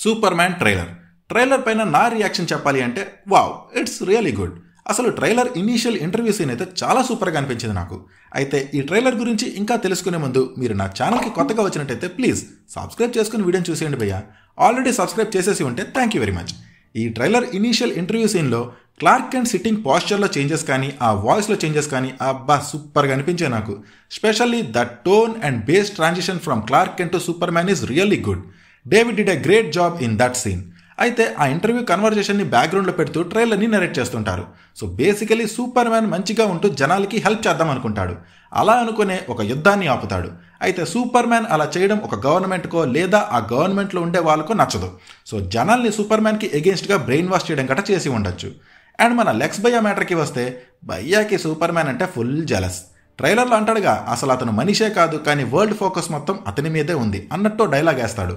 Super man trailer పైన నా reaction చెప్పాలి అంటే వావ్, ఇట్స్ రియలీ గుడ్. అసలు ట్రైలర్ ఇనీషియల్ ఇంటర్వ్యూ సీన్ అయితే చాలా సూపర్గా అనిపించింది నాకు. అయితే ఈ ట్రైలర్ గురించి ఇంకా తెలుసుకునే ముందు మీరు నా ఛానల్కి కొత్తగా వచ్చినట్టయితే ప్లీజ్ సబ్స్క్రైబ్ చేసుకుని వీడియోని చూసేయండి భయ్యా. ఆల్రెడీ సబ్స్క్రైబ్ చేసేసి ఉంటే థ్యాంక్ యూ వెరీ మచ్. ఈ ట్రైలర్ ఇనీషియల్ ఇంటర్వ్యూ సీన్లో క్లార్క్ కెంట్ సిట్టింగ్ పాస్చర్లో చేంజెస్ కానీ ఆ వాయిస్లో చేంజెస్ కానీ అబ్బా సూపర్గా అనిపించే నాకు. Specially the tone and bass transition from Clark Kent to Superman is really good. David did a great job in that scene. అయితే ఆ ఇంటర్వ్యూ కన్వర్జేషన్ని బ్యాక్గ్రౌండ్లో పెడుతూ ట్రైలర్ని నరేట్ చేస్తుంటారు. సో బేసికలీ సూపర్ మ్యాన్ మంచిగా ఉంటూ జనాలకి హెల్ప్ చేద్దాం అనుకుంటాడు. అలా అనుకునే ఒక యుద్ధాన్ని ఆపుతాడు. అయితే సూపర్ మ్యాన్ అలా చేయడం ఒక గవర్నమెంట్కో లేదా ఆ గవర్నమెంట్లో ఉండే వాళ్ళకో నచ్చదు. సో జనాల్ని సూపర్ మ్యాన్కి ఎగెన్స్ట్గా బ్రెయిన్ వాష్ చేయడం గట్రా చేసి ఉండొచ్చు. అండ్ మన లెక్స్ భయ్యా మ్యాటర్కి వస్తే భయ్యాకి సూపర్ మ్యాన్ అంటే ఫుల్ జలస్. ట్రైలర్లో అంటాడుగా అసలు అతను మనిషే కాదు కానీ వరల్డ్ ఫోకస్ మొత్తం అతని మీదే ఉంది అన్నట్టు డైలాగ్ వేస్తాడు.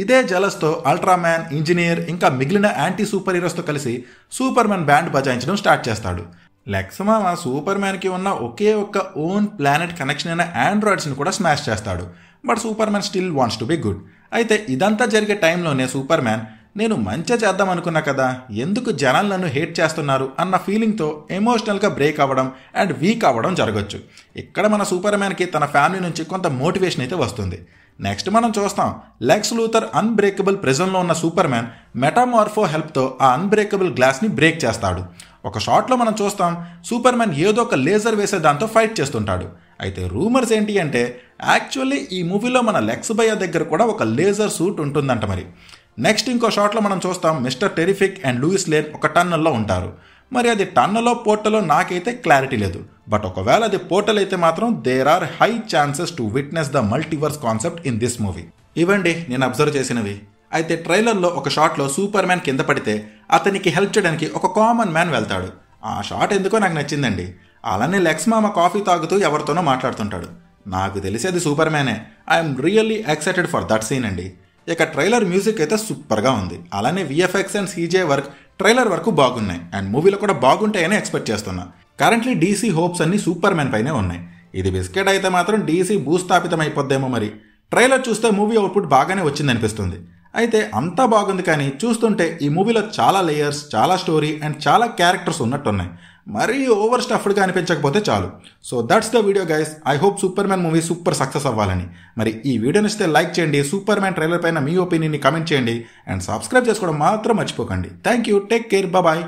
ఇదే జలస్తో అల్ట్రామ్యాన్, ఇంజనీర్ ఇంకా మిగిలిన యాంటీ సూపర్ హీరోస్తో కలిసి సూపర్ మ్యాన్ బ్యాండ్ బజాయించడం స్టార్ట్ చేస్తాడు. లెక్స్ మామ సూపర్ మ్యాన్కి ఉన్న ఒకే ఒక్క ఓన్ ప్లానెట్ కనెక్షన్ అయిన ఆండ్రాయిడ్స్ని కూడా స్మాష్ చేస్తాడు. But super man still wants to be good. అయితే ఇదంతా జరిగే టైంలోనే సూపర్ మ్యాన్ నేను మంచిగా చేద్దాం అనుకున్నా కదా, ఎందుకు జనాలు నన్ను హేట్ చేస్తున్నారు అన్న ఫీలింగ్తో ఎమోషనల్గా బ్రేక్ అవ్వడం అండ్ వీక్ అవ్వడం జరగచ్చు. ఇక్కడ మన సూపర్ మ్యాన్కి తన ఫ్యామిలీ నుంచి కొంత మోటివేషన్ అయితే వస్తుంది. నెక్స్ట్ మనం చూస్తాం లెక్స్ లూథర్ అన్బ్రేకబుల్ ప్రిజన్లో ఉన్న సూపర్ మ్యాన్ మెటామార్ఫో హెల్ప్తో ఆ అన్బ్రేకబుల్ గ్లాస్ని బ్రేక్ చేస్తాడు. ఒక షాట్లో మనం చూస్తాం సూపర్ మ్యాన్ ఏదో ఒక లేజర్ వేసే దాంతో ఫైట్ చేస్తుంటాడు. అయితే రూమర్స్ ఏంటి అంటే యాక్చువల్లీ ఈ మూవీలో మన లెక్స్ భయ్యా దగ్గర కూడా ఒక లేజర్ సూట్ ఉంటుందంట మరి. నెక్స్ట్ ఇంకో షాట్లో మనం చూస్తాం Mister Terrific and Lois Lane ఒక టన్నల్లో ఉంటారు. మరి అది టన్నలో పోర్టలో నాకైతే క్లారిటీ లేదు. బట్ ఒకవేళ అది పోర్టల్ అయితే మాత్రం there are high chances to witness the multiverse concept in this movie. ఇవండి నేను అబ్జర్వ్ చేసినవి. అయితే ట్రైలర్లో ఒక షాట్లో సూపర్ మ్యాన్ కింద పడితే అతనికి హెల్ప్ చేయడానికి ఒక కామన్ మ్యాన్ వెళ్తాడు. ఆ షాట్ ఎందుకో నాకు నచ్చిందండి. అలానే లెక్స్ మామ కాఫీ తాగుతూ ఎవరితోనో మాట్లాడుతుంటాడు. నాకు తెలిసేది సూపర్ మ్యానే. I'm really excited for that scene అండి. ఇక ట్రైలర్ మ్యూజిక్ అయితే సూపర్గా ఉంది. అలానే VFX and CG work trailer వరకు బాగున్నాయి అండ్ మూవీలో కూడా బాగుంటాయని ఎక్స్పెక్ట్ చేస్తున్నా. కరెంట్లీ డీసీ హోప్స్ అన్ని సూపర్ మ్యాన్ పైనే ఉన్నాయి. ఇది బిస్కెట్ అయితే మాత్రం డీసీ భూస్థాపితం అయిపోద్దేమో మరి. ట్రైలర్ చూస్తే మూవీ అవుట్పుట్ బాగానే వచ్చిందనిపిస్తుంది. అయితే అంతా బాగుంది కానీ చూస్తుంటే ఈ మూవీలో చాలా లేయర్స్, చాలా స్టోరీ అండ్ చాలా క్యారెక్టర్స్ ఉన్నట్టున్నాయి. మరీ ఓవర్ స్టఫ్డ్గా అనిపించకపోతే చాలు. So that's the video guys. I hope super man movie super success అవ్వాలని. మరి ఈ వీడియో నచ్చితే లైక్ చేయండి, సూపర్ మ్యాన్ ట్రైలర్ పైన మీ ఒపీనియన్ని కమెంట్ చేయండి అండ్ సబ్స్క్రైబ్ చేసుకోవడం మాత్రం మర్చిపోకండి. Thank you, take care, bye.